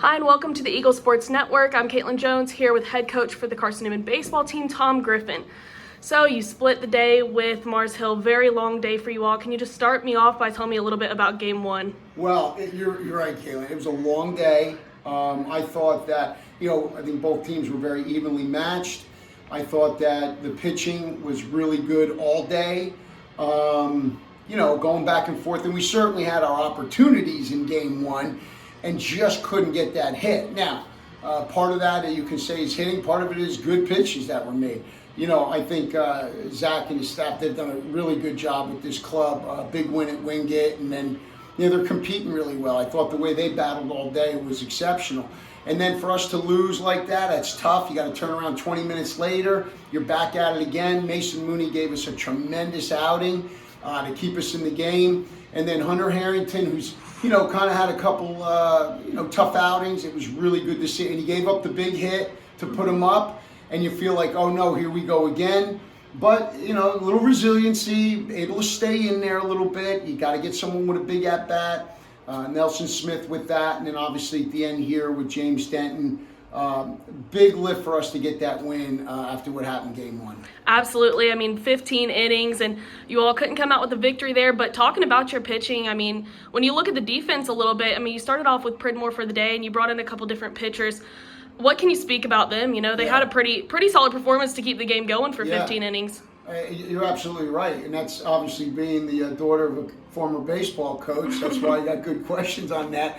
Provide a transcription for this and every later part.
Hi, and welcome to the Eagle Sports Network. I'm Caitlin Jones here with head coach for the Carson-Newman baseball team, Tom Griffin. So you split the day with Mars Hill. Very long day for you all. Can you just start me off by telling me a little bit about game one? Well, you're right, Caitlin. It was a long day. I thought that, I think both teams were very evenly matched. I thought that the pitching was really good all day, going back and forth. And we certainly had our opportunities in game one and just couldn't get that hit. Now, part of that you can say is hitting. Part of it is good pitches that were made. I think Zach and his staff, they've done a really good job with this club. Big win at Wingate, and then they're competing really well. I thought the way they battled all day was exceptional. And then for us to lose like that, that's tough. You got to turn around 20 minutes later. You're back at it again. Mason Mooney gave us a tremendous outing to keep us in the game. And then Hunter Harrington, who's kind of had a couple tough outings. It was really good to see. And he gave up the big hit to put him up. And you feel like, oh no, here we go again. But, a little resiliency, able to stay in there a little bit. You got to get someone with a big at-bat. Nelson Smith with that. And then obviously at the end here with James Denton. Big lift for us to get that win after what happened game one. Absolutely. 15 innings, and you all couldn't come out with a victory there. But talking about your pitching, when you look at the defense a little bit, you started off with Pridmore for the day, and you brought in a couple different pitchers. What can you speak about them? They had a pretty solid performance to keep the game going for 15 innings. You're absolutely right, and that's obviously being the daughter of a former baseball coach. That's why I got good questions on that.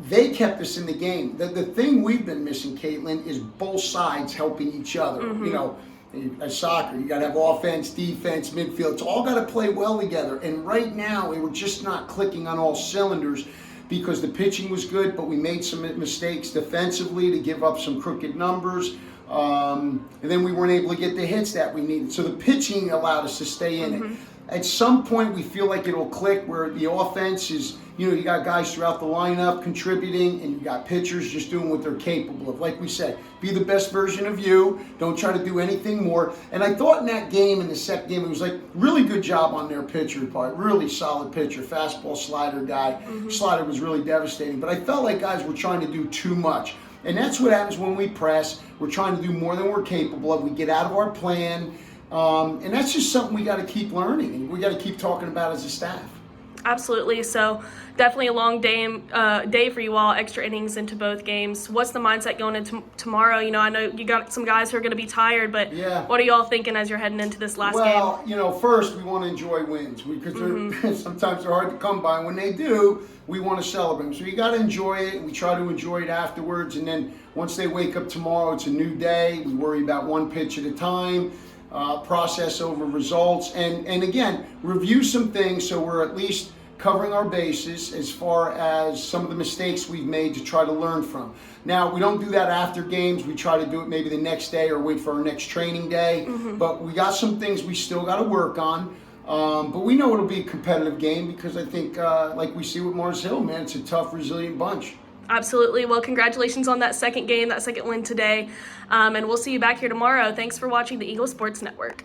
They kept us in the game. The thing we've been missing, Caitlin, is both sides helping each other. Mm-hmm. As soccer, you got to have offense, defense, midfield. It's all got to play well together. And right now, we were just not clicking on all cylinders because the pitching was good, but we made some mistakes defensively to give up some crooked numbers. And then we weren't able to get the hits that we needed. So the pitching allowed us to stay in it. At some point, we feel like it'll click where the offense is, you got guys throughout the lineup contributing, and you got pitchers just doing what they're capable of. Like we said, be the best version of you. Don't try to do anything more. And I thought in that game, in the second game, it was like really good job on their pitcher part. Really solid pitcher, fastball slider guy. Slider was really devastating. But I felt like guys were trying to do too much. And that's what happens when we press. We're trying to do more than we're capable of. We get out of our plan. And that's just something we got to keep learning, and we got to keep talking about as a staff. Absolutely. So definitely a long day for you all, extra innings into both games. What's the mindset going into tomorrow? I know you got some guys who are going to be tired, but what are you all thinking as you're heading into this last game? Well, first we want to enjoy wins because sometimes they're hard to come by. When they do, we want to celebrate them. So you got to enjoy it, and we try to enjoy it afterwards. And then once they wake up tomorrow, it's a new day. We worry about one pitch at a time. Process over results, and again, review some things so we're at least covering our bases as far as some of the mistakes we've made to try to learn from. Now, we don't do that after games. We try to do it maybe the next day or wait for our next training day, but we got some things we still got to work on. But we know it'll be a competitive game because I think, like we see with Mars Hill, man, it's a tough, resilient bunch. Absolutely. Well, congratulations on that second game, that second win today. And we'll see you back here tomorrow. Thanks for watching the Eagle Sports Network.